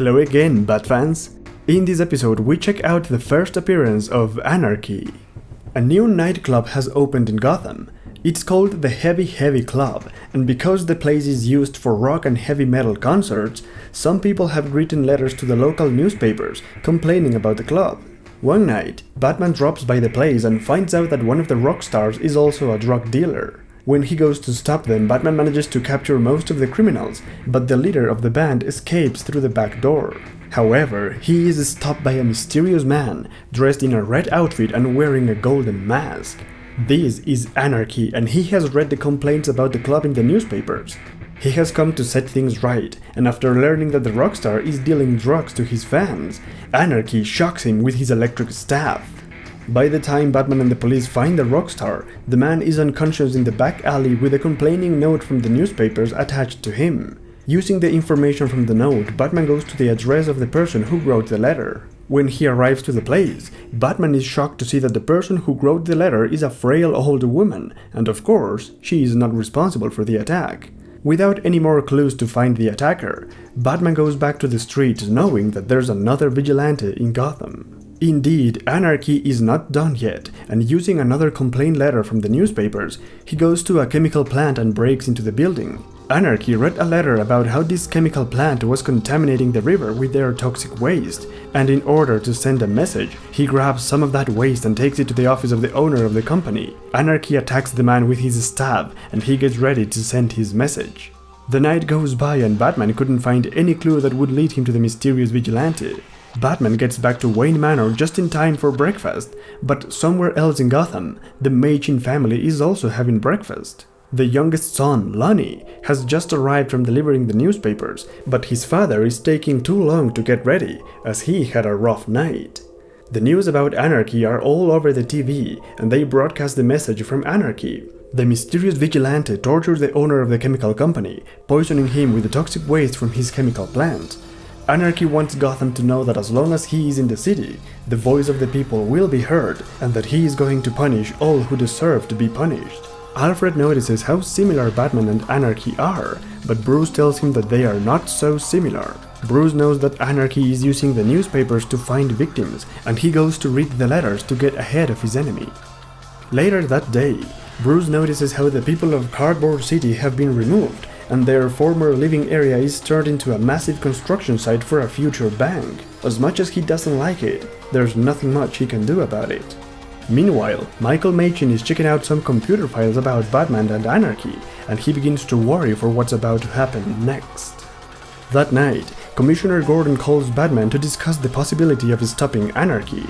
Hello again, Bat fans! In this episode we check out the first appearance of Anarky. A new nightclub has opened in Gotham. It's called the Heavy Club, and because the place is used for rock and heavy metal concerts, some people have written letters to the local newspapers complaining about the club. One night, Batman drops by the place and finds out that one of the rock stars is also a drug dealer. When he goes to stop them, Batman manages to capture most of the criminals, but the leader of the band escapes through the back door. However, he is stopped by a mysterious man, dressed in a red outfit and wearing a golden mask. This is Anarky, and he has read the complaints about the club in the newspapers. He has come to set things right, and after learning that the rockstar is dealing drugs to his fans, Anarky shocks him with his electric staff. By the time Batman and the police find the rockstar, the man is unconscious in the back alley with a complaining note from the newspapers attached to him. Using the information from the note, Batman goes to the address of the person who wrote the letter. When he arrives to the place, Batman is shocked to see that the person who wrote the letter is a frail old woman, and of course, she is not responsible for the attack. Without any more clues to find the attacker, Batman goes back to the streets knowing that there's another vigilante in Gotham. Indeed, Anarky is not done yet, and using another complaint letter from the newspapers, he goes to a chemical plant and breaks into the building. Anarky read a letter about how this chemical plant was contaminating the river with their toxic waste, and in order to send a message, he grabs some of that waste and takes it to the office of the owner of the company. Anarky attacks the man with his staff, and he gets ready to send his message. The night goes by and Batman couldn't find any clue that would lead him to the mysterious vigilante. Batman gets back to Wayne Manor just in time for breakfast, but somewhere else in Gotham, the Machin family is also having breakfast. The youngest son, Lonnie, has just arrived from delivering the newspapers, but his father is taking too long to get ready, as he had a rough night. The news about Anarky are all over the TV, and they broadcast the message from Anarky. The mysterious vigilante tortures the owner of the chemical company, poisoning him with the toxic waste from his chemical plant. Anarky wants Gotham to know that as long as he is in the city, the voice of the people will be heard, and that he is going to punish all who deserve to be punished. Alfred notices how similar Batman and Anarky are, but Bruce tells him that they are not so similar. Bruce knows that Anarky is using the newspapers to find victims, and he goes to read the letters to get ahead of his enemy. Later that day, Bruce notices how the people of Cardboard City have been removed, and their former living area is turned into a massive construction site for a future bank. As much as he doesn't like it, there's nothing much he can do about it. Meanwhile, Michael Machin is checking out some computer files about Batman and Anarky, and he begins to worry for what's about to happen next. That night, Commissioner Gordon calls Batman to discuss the possibility of stopping Anarky.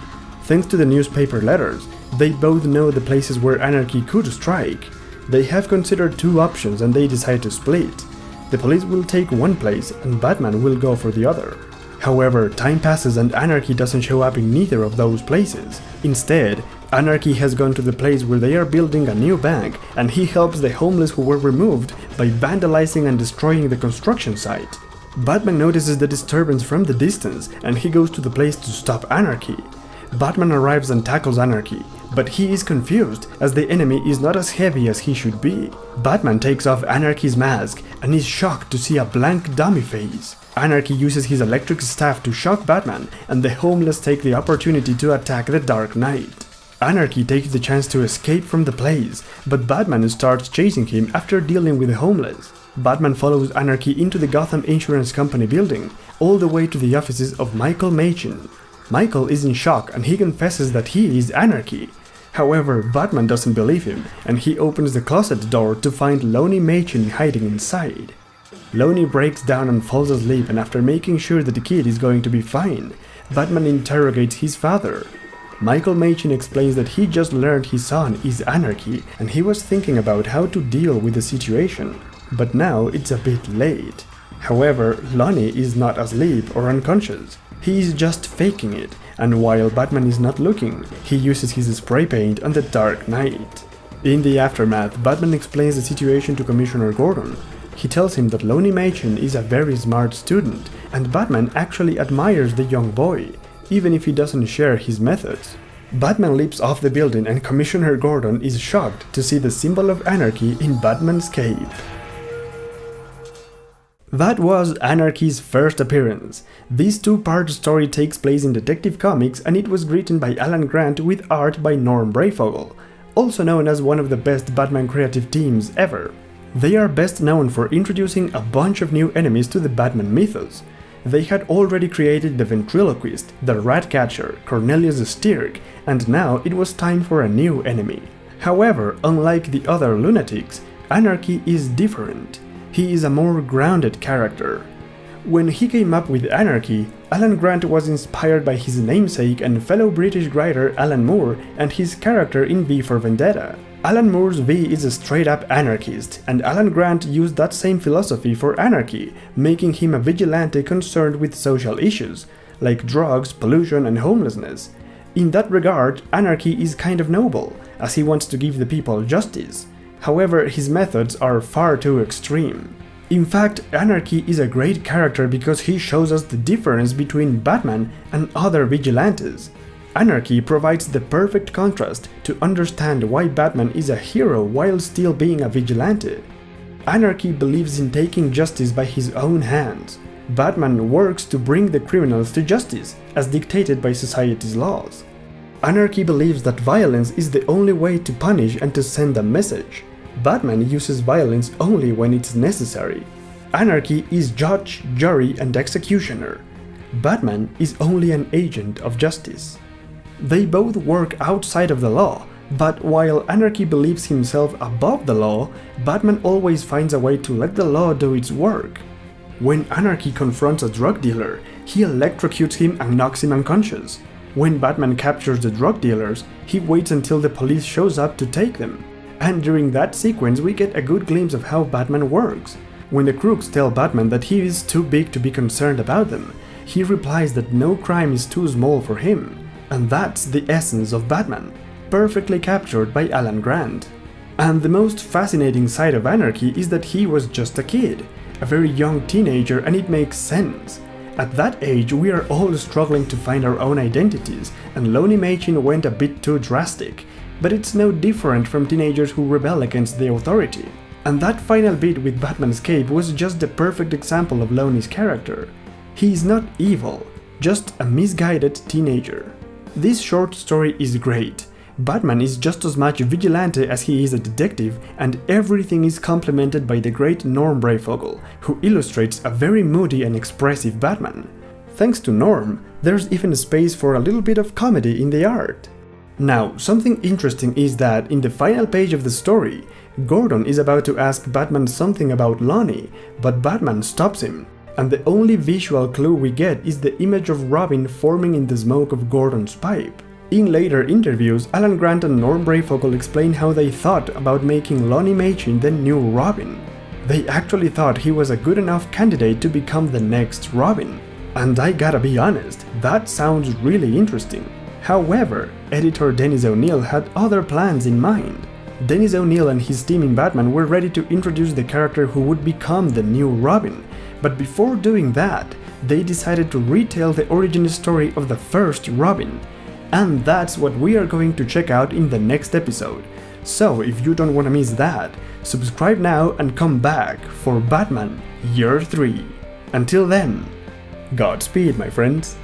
Thanks to the newspaper letters, they both know the places where Anarky could strike. They have considered two options and they decide to split. The police will take one place and Batman will go for the other. However, time passes and Anarky doesn't show up in neither of those places. Instead, Anarky has gone to the place where they are building a new bank, and he helps the homeless who were removed by vandalizing and destroying the construction site. Batman notices the disturbance from the distance and he goes to the place to stop Anarky. Batman arrives and tackles Anarky, but he is confused as the enemy is not as heavy as he should be. Batman takes off Anarky's mask and is shocked to see a blank dummy face. Anarky uses his electric staff to shock Batman, and the homeless take the opportunity to attack the Dark Knight. Anarky takes the chance to escape from the place, but Batman starts chasing him after dealing with the homeless. Batman follows Anarky into the Gotham Insurance Company building, all the way to the offices of Michael Machin. Michael is in shock and he confesses that he is Anarky. However, Batman doesn't believe him, and he opens the closet door to find Lonnie Machin hiding inside. Lonnie breaks down and falls asleep, and after making sure that the kid is going to be fine, Batman interrogates his father. Michael Machin explains that he just learned his son is Anarky, and he was thinking about how to deal with the situation, but now it's a bit late. However, Lonnie is not asleep or unconscious. He is just faking it, and while Batman is not looking, he uses his spray paint on the Dark Knight. In the aftermath, Batman explains the situation to Commissioner Gordon. He tells him that Lonnie Machin is a very smart student, and Batman actually admires the young boy, even if he doesn't share his methods. Batman leaps off the building and Commissioner Gordon is shocked to see the symbol of Anarky in Batman's cape. That was Anarky's first appearance. This two-part story takes place in Detective Comics and it was written by Alan Grant with art by Norm Breyfogle, also known as one of the best Batman creative teams ever. They are best known for introducing a bunch of new enemies to the Batman mythos. They had already created the Ventriloquist, the Ratcatcher, Cornelius Stirk, and now it was time for a new enemy. However, unlike the other lunatics, Anarky is different. He is a more grounded character. When he came up with Anarky, Alan Grant was inspired by his namesake and fellow British writer Alan Moore and his character in V for Vendetta. Alan Moore's V is a straight-up anarchist, and Alan Grant used that same philosophy for Anarky, making him a vigilante concerned with social issues, like drugs, pollution, and homelessness. In that regard, Anarky is kind of noble, as he wants to give the people justice. However, his methods are far too extreme. In fact, Anarky is a great character because he shows us the difference between Batman and other vigilantes. Anarky provides the perfect contrast to understand why Batman is a hero while still being a vigilante. Anarky believes in taking justice by his own hands. Batman works to bring the criminals to justice, as dictated by society's laws. Anarky believes that violence is the only way to punish and to send a message. Batman uses violence only when it's necessary. Anarky is judge, jury, and executioner. Batman is only an agent of justice. They both work outside of the law, but while Anarky believes himself above the law, Batman always finds a way to let the law do its work. When Anarky confronts a drug dealer, he electrocutes him and knocks him unconscious. When Batman captures the drug dealers, he waits until the police shows up to take them. And during that sequence we get a good glimpse of how Batman works. When the crooks tell Batman that he is too big to be concerned about them, he replies that no crime is too small for him. And that's the essence of Batman, perfectly captured by Alan Grant. And the most fascinating side of Anarky is that he was just a kid, a very young teenager, and it makes sense. At that age we are all struggling to find our own identities, and Lonnie Machin went a bit too drastic, but it's no different from teenagers who rebel against the authority. And that final bit with Batman's cape was just the perfect example of Lonnie's character. He is not evil, just a misguided teenager. This short story is great. Batman is just as much a vigilante as he is a detective, and everything is complemented by the great Norm Breyfogle, who illustrates a very moody and expressive Batman. Thanks to Norm, there's even space for a little bit of comedy in the art. Now, something interesting is that in the final page of the story, Gordon is about to ask Batman something about Lonnie, but Batman stops him. And the only visual clue we get is the image of Robin forming in the smoke of Gordon's pipe. In later interviews, Alan Grant and Norm Breyfogle explain how they thought about making Lonnie Machin the new Robin. They actually thought he was a good enough candidate to become the next Robin. And I gotta be honest, that sounds really interesting. However, editor Dennis O'Neil had other plans in mind. Dennis O'Neil and his team in Batman were ready to introduce the character who would become the new Robin. But before doing that, they decided to retell the origin story of the first Robin. And that's what we are going to check out in the next episode. So if you don't want to miss that, subscribe now and come back for Batman Year 3. Until then, Godspeed, my friends.